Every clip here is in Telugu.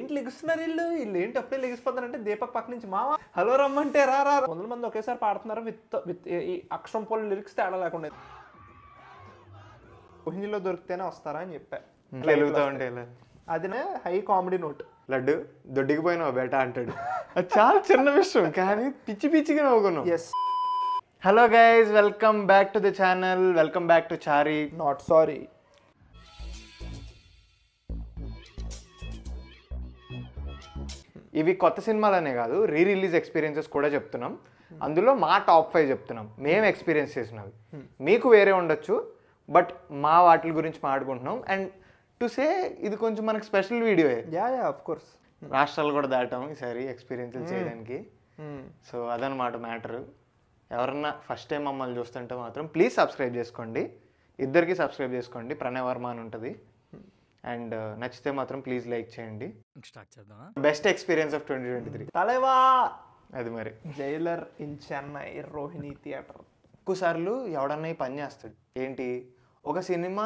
ఏంటి లెగుస్తున్నారు వీళ్ళు ఏంటి అప్పుడే లెగిసిపోతారంటే దీపక్ పక్క నుంచి మావా హలో రమ్మంటే రా 100 మంది ఒకేసారి పాడుతున్నారు విత్ ఈ అక్షరం పోల్ లిరిక్స్ తేడా లేకుండా. హిందీలో దొరికితేనే వస్తారా అని చెప్పా. అదినే హై కామెడీ నోట్. లడ్డు దొడ్డికి పోయినావు బేటా అంటాడు. అది చాలా చిన్న విషయం కానీ పిచ్చి పిచ్చిగా నవ్వుకున్నావు. Hello guys, welcome back to the channel, welcome back to Chari not sorry. ఇవి కొత్త సినిమాలనే కాదు, రీ రిలీజ్ ఎక్స్పీరియన్సెస్ కూడా చెప్తున్నాం. అందులో మా టాప్ 5 చెప్తున్నాం, మేము ఎక్స్పీరియన్స్ చేసినవి. మీకు వేరే ఉండొచ్చు, బట్ మా వాటి గురించి మాట్లాడుకుంటున్నాం. అండ్ టు సే ఇది కొంచెం మనకు స్పెషల్ వీడియో. ఆఫ్ కోర్స్ రాష్ట్రాలు కూడా దాటాం ఈసారి ఎక్స్పీరియన్స్లు చేయడానికి. సో అదనమాట మ్యాటర్. ఎవరన్నా ఫస్ట్ టైం మమ్మల్ని చూస్తుంటే మాత్రం ప్లీజ్ సబ్స్క్రైబ్ చేసుకోండి. ఇద్దరికి సబ్స్క్రైబ్ చేసుకోండి, ప్రణయ్ వర్మ అని ఉంటుంది. అండ్ నచ్చితే మాత్రం ప్లీజ్ లైక్ చేయండి. బెస్ట్ ఎక్స్పీరియన్స్ ఆఫ్ 2023 తలేవా అది మరి Jailer in Chennai Rohini theatre. ఎక్కువసార్లు ఎవడన్నా ఈ పని చేస్తాడు. ఏంటి, ఒక cinema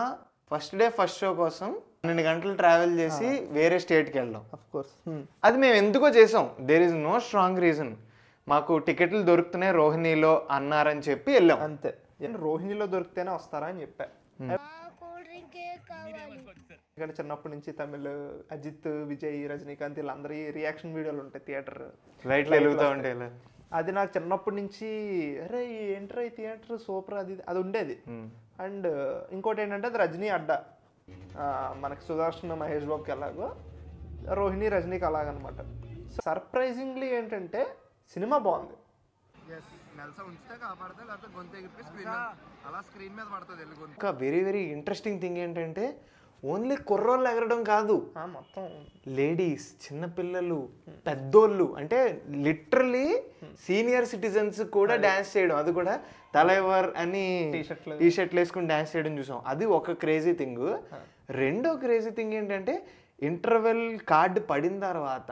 first day first show కోసం 12 గంటలు ట్రావెల్ చేసి వేరే స్టేట్కి వెళ్ళాం. అది మేము ఎందుకో చేసాం. There is no strong reason. మాకు టికెట్లు దొరుకుతున్నాయి రోహిణిలో అన్నారని చెప్పి వెళ్ళాం అంతే. రోహిణిలో దొరికితేనే వస్తారా అని చెప్పా. ఇక్కడ చిన్నప్పటి నుంచి తమిళ్ అజిత్, విజయ్, రజనీకాంత్ వీళ్ళందరి రియాక్షన్ వీడియోలు ఉంటాయి థియేటర్ లైట్లు వెలుగుతూ ఉంటాయి. అది నాకు చిన్నప్పటి నుంచి అరే ఏంట్రా ఈ థియేటర్ సూపర్ అది ఉండేది. అండ్ ఇంకోటి ఏంటంటే అది రజనీ అడ్డా. మనకి సుదర్శన్ మహేష్ బాబుకి ఎలాగో రోహిణి రజనీకి అలాగనమాట. సర్ప్రైజింగ్లీ ఏంటంటే సినిమా బాగుంది. ఇంకా వెరీ వెరీ ఇంట్రెస్టింగ్ థింగ్ ఏంటంటే ఓన్లీ కుర్రోళ్ళు ఎగరడం కాదు, మొత్తం లేడీస్, చిన్నపిల్లలు, పెద్దోళ్ళు, అంటే లిటరలీ సీనియర్ సిటిజన్స్ కూడా డాన్స్ చేయడం. అది కూడా తలైవర్ అని టీ షర్ట్లు వేసుకుని డాన్స్ చేయడం చూసాం. అది ఒక క్రేజీ థింగ్. రెండో క్రేజీ థింగ్ ఏంటంటే ఇంటర్వెల్ కార్డు పడిన తర్వాత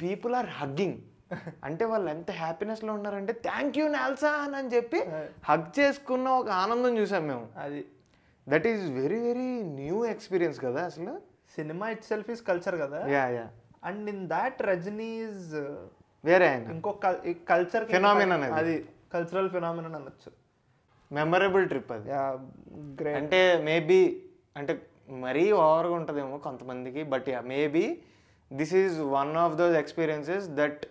పీపుల్ ఆర్ హగ్గింగ్. అంటే వాళ్ళు ఎంత హ్యాపీనెస్ లో ఉన్నారంటే థ్యాంక్ యూ నాల్సాన్ అని చెప్పి హగ్ చేసుకున్న ఒక ఆనందం చూసాం మేము. అది that is very very new experience కదా. అసలు సినిమా ఇట్ సెల్ఫ్ ఈస్ కల్చర్ కదా. And in that Rajini is వేరే ఇంకొక కల్చర్ ఫినామినన్. అది కల్చరల్ ఫినామినన్ అనొచ్చు. మెమరబుల్ ట్రిప్ అది. అంటే మేబీ అంటే మరీ ఓవర్గా ఉంటుందేమో కొంతమందికి, but maybe this is one of those experiences that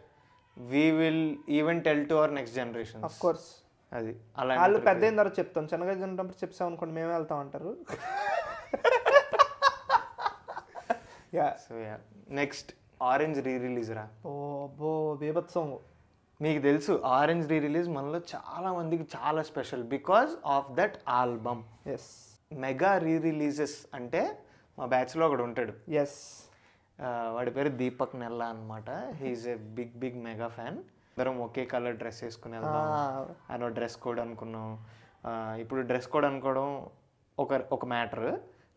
we will even tell to our next generation. Of course. అది అలా వాళ్ళు పెద్ద అయిన తర్వాత చెప్తాం. చిన్నగా తింటప్పుడు చెప్తాం అనుకోండి, మేమే వెళ్తాం అంటారు. నెక్స్ట్ ఆరెంజ్ రీ రిలీజ్ రా. బో బీభత్సం. మీకు తెలుసు ఆరెంజ్ రీ రిలీజ్ మనలో చాలా మందికి చాలా special because of that album. Mega re releases అంటే మా బ్యాచ్లో ఒకడు ఉంటాడు. వాడి పేరు దీపక్ నెల్లా అనమాట. He's a big mega fan. అందరం ఒకే కలర్ డ్రెస్ వేసుకుని వెళ్దాం అని డ్రెస్ కోడ్ అనుకున్నాం. ఇప్పుడు డ్రెస్ కోడ్ అనుకోవడం ఒక మ్యాటర్,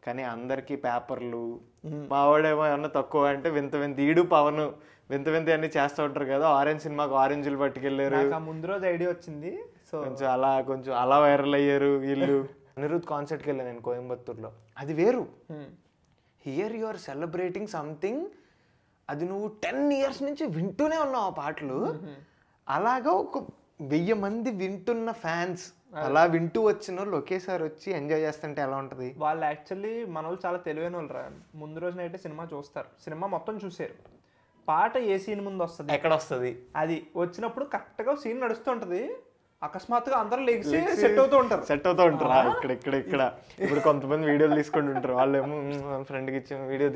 కానీ అందరికీ పేపర్లు. మా వాడేమో ఏమన్నా తక్కువ అంటే వింత ఈడు పవన్ వింత అన్ని చేస్తూ ఉంటారు కదా. ఆరెంజ్ సినిమాకి ఆరెంజ్లు పట్టుకెళ్ళారు. ముందు రోజు ఐడియా వచ్చింది. సో కొంచెం అలా వైరల్ అయ్యారు వీళ్ళు. అనిరుద్ కాన్సర్ట్కి వెళ్ళాను నేను కోయంబత్తూర్లో. అది వేరు. Here you are celebrating something. అది నువ్వు 10 years నుంచి వింటూనే ఉన్నావు ఆ పాటలు. అలాగా ఒక 1000 మంది వింటున్న ఫ్యాన్స్, అలా వింటూ వచ్చిన వాళ్ళు ఒకేసారి వచ్చి ఎంజాయ్ చేస్తుంటే ఎలా ఉంటుంది? వాళ్ళు యాక్చువల్లీ మన వాళ్ళు చాలా తెలివైన వాళ్ళు రా. ముందు రోజున అయితే సినిమా చూస్తారు, సినిమా మొత్తం చూసారు. పాట ఏ సీన్ ముందు వస్తుంది, ఎక్కడ వస్తుంది, అది వచ్చినప్పుడు కరెక్ట్గా సీన్ నడుస్తుంటది. అకస్మాత్తుగా అందరూ లెగిసి సెట్ అవుతూ ఉంటారు. ఇక్కడ ఇప్పుడు కొంతమంది వీడియోలు తీసుకుంటూ ఉంటారు. వాళ్ళేమో ఫ్రెండ్కి ఇచ్చిన వీడియో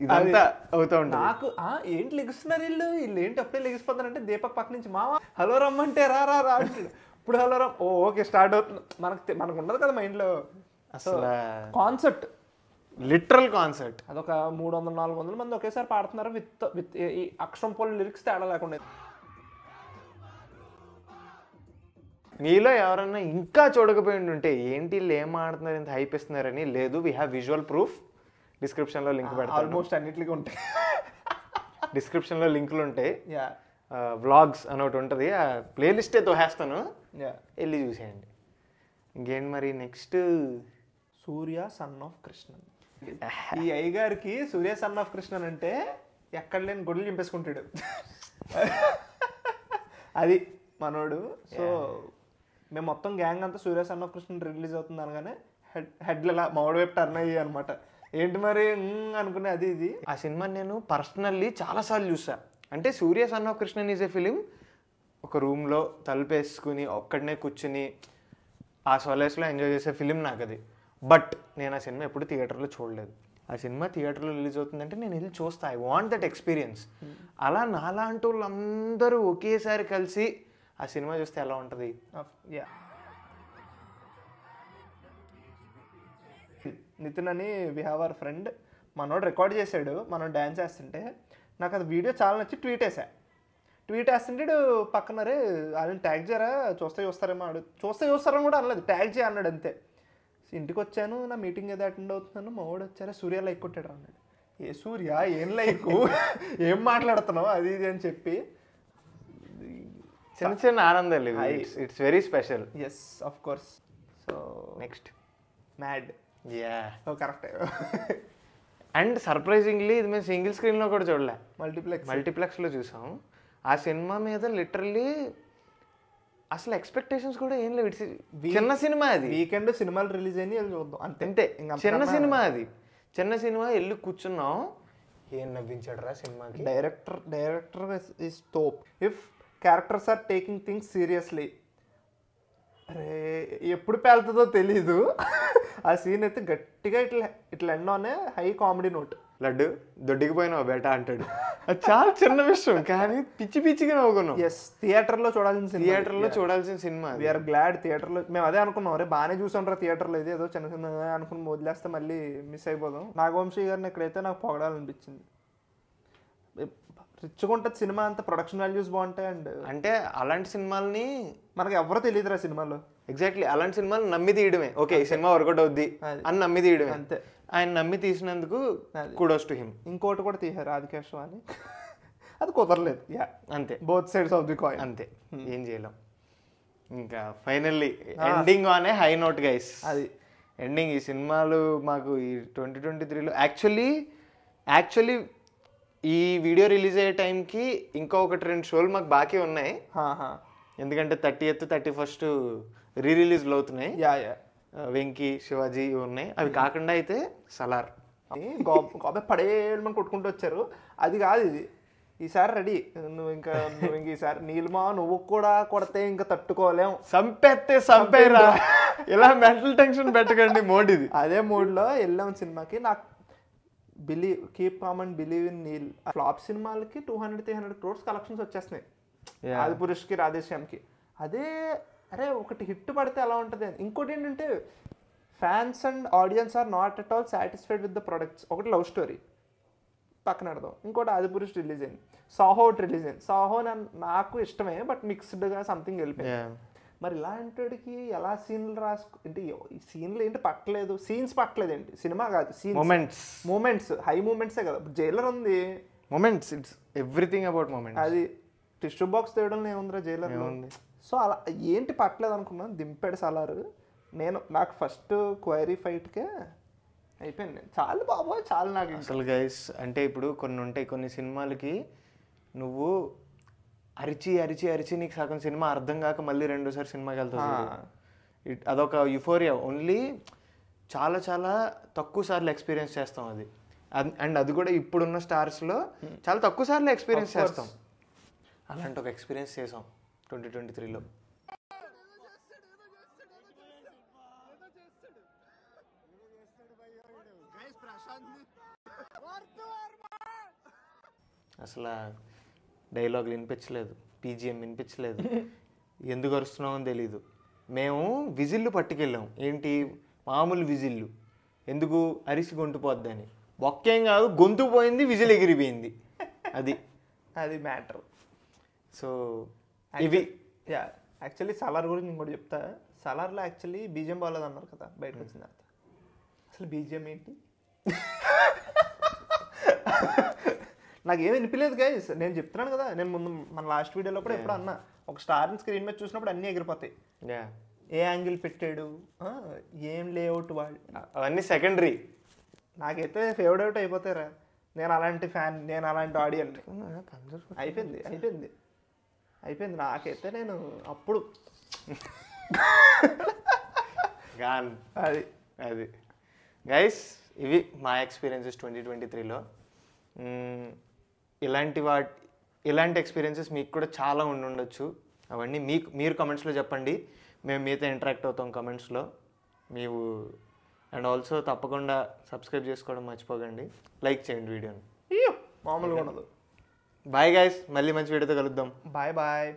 ఇదంతా అవుతూ ఉంటారు. నాకు ఏంటి లెగిస్తున్నారు వీళ్ళు ఏంటి అప్పుడే లెగిసిపోతారంటే దీపక్ పక్క నుంచి మావా హలో రమ్మంటే రా అంటాడు. ఇప్పుడు హలో రమ్ ఓకే స్టార్ట్ అవుతుంది. మనకు ఉండదు కదా మైండ్లో అసలు కాన్సెప్ట్, లిటరల్ కాన్సెప్ట్. అదొక 300-400 మంది ఒకేసారి పాడుతున్నారు విత్ ఈ అక్షరం పోల్ లిరిక్స్ తేడా లేకుండా. మీలో ఎవరన్నా ఇంకా చూడకపోయి ఉంటే ఏంటి ఏం ఆడుతున్నారు, ఇంత హైప్ ఇస్తున్నారని. లేదు, వీ హ్యావ్ విజువల్ ప్రూఫ్. డిస్క్రిప్షన్లో లింక్ పెడతాను. ఆల్మోస్ట్ అన్నిటికీ ఉంటాయి. డిస్క్రిప్షన్లో లింకులు ఉంటాయి. వ్లాగ్స్ అని ఒకటి ఉంటుంది, ఆ ప్లేలిస్టే తోహేస్తాను, వెళ్ళి చూసేయండి. ఇంకేంటి మరి next? Surya son of Krishnan. ఈ అయ్యగారికి సూర్య సన్ ఆఫ్ కృష్ణ అంటే ఎక్కడ లేని గొడ్లు చింపేసుకుంటాడు. అది మనోడు. సో మేము మొత్తం గ్యాంగ్ అంతా సూర్య సన్ ఆఫ్ కృష్ణ రిలీజ్ అవుతుంది అనగానే హెడ్లు ఇలా మామిడి వైపు టర్న్ అయ్యాయి అనమాట. ఏంటి మరి అనుకునే అది ఇది. ఆ సినిమా నేను పర్సనల్లీ చాలాసార్లు చూసా. అంటే Surya son of Krishna is a film ఒక రూమ్లో తలుపేసుకుని ఒక్కడనే కూర్చుని ఆ సొలేస్లో ఎంజాయ్ చేసే ఫిలిం నాకు అది. బట్ నేను ఆ సినిమా ఎప్పుడు థియేటర్లో చూడలేదు. ఆ సినిమా థియేటర్లో రిలీజ్ అవుతుందంటే నేను వెళ్ళి చూస్తా. I want that experience. అలా నాలాంటి వాళ్ళందరూ ఒకేసారి కలిసి ఆ సినిమా చూస్తే ఎలా ఉంటుంది? నితిన్ అని వి హ్యావ్ అవర్ ఫ్రెండ్, మనోడు రికార్డ్ చేశాడు మనం డ్యాన్స్ వేస్తుంటే. నాకు అది వీడియో చాలా నచ్చి ట్వీట్ వేస్తుంటే పక్కన రే వాళ్ళని ట్యాగ్ చేయరా చూస్తారేమో చూస్తారని కూడా అనలేదు, ట్యాగ్ చేయ అన్నాడు అంతే. ఇంటికి వచ్చాను, నా మీటింగ్ ఏదో అటెండ్ అవుతున్నాను, మా వాడు వచ్చారా సూర్య లైక్ కొట్టాడు అన్నాడు. ఏ సూర్య ఏం లైక్ ఏం మాట్లాడుతున్నావు అది ఇది అని చెప్పి చిన్న చిన్న ఆనందాలు. It's very special. Yes of course. So next mad. Correct. And surprisingly ఇది మేము సింగిల్ స్క్రీన్లో కూడా చూడలే, మల్టీప్లెక్స్లో చూసాం. ఆ సినిమా మీద లిటరల్లీ అసలు ఎక్స్పెక్టేషన్స్ కూడా ఏం లేవు. చిన్న సినిమా అది, వీకెండ్ సినిమాలు రిలీజ్ అయ్యి వెళ్ళి చూద్దాం అంతే. చిన్న సినిమా అది, చిన్న సినిమా వెళ్ళి కూర్చున్నాం. ఏం నవ్వించాడు రా సినిమాకి. Director is top. If characters are taking things seriously, అరే ఎప్పుడు పేలుతుందో తెలీదు. ఆ సీన్ అయితే గట్టిగా ఇట్లా ఎండోనే హై కామెడీ నోట్. లడ్డు దొడ్డికి పోయినావు బేటా అంటాడు. అది చాలా చిన్న విషయం కానీ పిచ్చిగా నవ్వుకున్నాం. ఎస్, థియేటర్లో చూడాల్సిన సినిమా. వీఆర్ గ్లాడ్ థియేటర్లో. మేము అదే అనుకున్నాం, అరే బాగానే చూసాం రా థియేటర్లో, ఇది ఏదో చిన్న చిన్న అనుకుని వదిలేస్తే మళ్ళీ మిస్ అయిపోదాం. నాగవంశీ గారిని ఎక్కడైతే నాకు పొగడాలనిపించింది. రిచ్గా ఉంటుంది సినిమా, అంతా ప్రొడక్షన్ వాల్యూస్ బాగుంటాయి. అండ్ అంటే అలాంటి సినిమాలని మనకి ఎవరో తెలియదురా సినిమాలో. ఎగ్జాక్ట్లీ అలాంటి సినిమాలు నమ్మి తీయడమే. ఓకే ఈ సినిమా వర్కౌట్ అవుద్ది అని నమ్మి తీయడమే అంతే. ఆయన నమ్మి తీసినందుకు కుడోస్ టు హిమ్. ఇంకోటి కూడా తీశారు ఆదికేశవ అని, అది కుదరలేదు. అంతే, both sides of the coin. అంతే, ఏం చేయలేం. ఇంకా finally ending on a high note guys. అది ఎండింగ్. ఈ సినిమాలు మాకు ఈ 2023లో యాక్చువల్లీ ఈ వీడియో రిలీజ్ అయ్యే టైంకి ఇంకా 1-2 షోలు మాకు బాకీ ఉన్నాయి. ఎందుకంటే 30th 31st రీ రిలీజ్లు అవుతున్నాయి. వెంకీ, శివాజీ ఉన్నాయి. అవి కాకుండా అయితే సలార్ గోబే పడేయమని కొట్టుకుంటూ వచ్చారు. అది కాదు ఇది. ఈసారి రెడీ. నువ్వు ఇంక ఈసారి నీలిమా నువ్వు కూడా కొడితే ఇంకా తట్టుకోలేం. సంపేరా ఇలా మెంటల్ టెన్షన్ పెట్టకండి మోడ్ ఇది. అదే మూడ్లో వెళ్ళాం సినిమాకి. నాకు keep calm and believe in Neel flop సినిమాలకి 200-300 crores కలెక్షన్స్ వచ్చేస్తున్నాయి. ఆదిపురుష్కి, రాధేశ్యామ్కి. అదే అరే ఒకటి హిట్ పడితే ఎలా ఉంటుంది. ఇంకోటి ఏంటంటే fans and audience are not at all satisfied with the products. ఒకటి లవ్ స్టోరీ పక్కన పెడదాం, ఇంకోటి ఆదిపురుష్ రిలీజ్ అయింది, సాహో ఒకటి రిలీజ్ అయింది. సాహో నాకు ఇష్టమే బట్ మిక్స్డ్గా సంథింగ్ వెళ్ళిపోయింది. మరి ఇలాంటికి ఎలా సీన్లు ఏంటి ఈ సీన్లు ఏంటి పట్టలేదు, సీన్స్ పట్టలేదు ఏంటి, సినిమా కాదు సీన్స్, మూమెంట్స్ హై మూమెంట్సే కదా. జైలర్ ఉంది moments, it's everything about moments. అది టిష్యూ బాక్స్ తేయడం ఏముందిరా జైలర్ ఉంది. సో అలా ఏంటి పట్టలేదు అనుకున్నాను. దింపాడు సలారు. నాకు ఫస్ట్ క్వైరీ ఫైట్కే అయిపోయింది. చాలు బాబోయ్ చాలు నాకు అసలు గైస్. అంటే ఇప్పుడు కొన్ని ఉంటాయి, కొన్ని సినిమాలకి నువ్వు అరిచి నీకు సగం సినిమా అర్థం కాక మళ్ళీ 2సారి సినిమాకి వెళ్తావు. అదొక యుఫోరియా. ఓన్లీ చాలా తక్కువ సార్లు ఎక్స్పీరియన్స్ చేస్తాం అది. అండ్ అది కూడా ఇప్పుడున్న స్టార్స్లో చాలా తక్కువ సార్లు ఎక్స్పీరియన్స్ చేస్తాం. అలాంటి ఒక ఎక్స్పీరియన్స్ చేసాం 2023లో. అసలు డైలాగులు వినిపించలేదు, పీజిఎం వినిపించలేదు, ఎందుకు అరుస్తున్నామో తెలీదు. మేము విజిల్లు పట్టుకెళ్ళాం. ఏంటి మామూలు విజిల్లు, ఎందుకు అరిసి గొంతుపోద్దని. ఒక్కేం కాదు, గొంతు పోయింది, విజిల్ ఎగిరిపోయింది. అది మ్యాటర్. సో ఇవి యాక్చువల్లీ సలార్ గురించి ఇంకోటి చెప్తా. సలార్లో యాక్చువల్లీ బీజిఎం బాగాలేదు అన్నారు కదా బయటకు వచ్చిన తర్వాత. అసలు బీజిఎం ఏంటి నాకేం వినిపించలేదు గైస్. నేను చెప్తున్నాను కదా, నేను ముందు మన లాస్ట్ వీడియోలో కూడా ఎప్పుడు అన్నా, ఒక స్టార్ని స్క్రీన్ మీద చూసినప్పుడు అన్నీ ఎగిరిపోతాయి. ఏ యాంగిల్ పెట్టాడు, ఏం లేఅవుట్ వాడు, అవన్నీ సెకండరీ. నాకైతే ఫేవరెట్ అయిపోతారా, నేను అలాంటి ఫ్యాన్, నేను అలాంటి ఆడియన్. అయిపోయింది అయిపోయింది అయిపోయింది నాకైతే, నేను అప్పుడు గాన్. అది అది గైస్, ఇవి మా ఎక్స్పీరియన్సెస్ 2023లో. ఇలాంటి ఎక్స్పీరియన్సెస్ మీకు కూడా చాలా ఉండొచ్చు. అవన్నీ మీరు కమెంట్స్లో చెప్పండి, మేము మీతో ఇంటరాక్ట్ అవుతాం కమెంట్స్లో. మీరు అండ్ ఆల్సో తప్పకుండా సబ్స్క్రైబ్ చేసుకోవడం మర్చిపోకండి, లైక్ చేయండి వీడియోని. మామూలుగా ఉండదు. బాయ్ గైస్, మళ్ళీ మంచి వీడియోతో కలుద్దాం. Bye bye.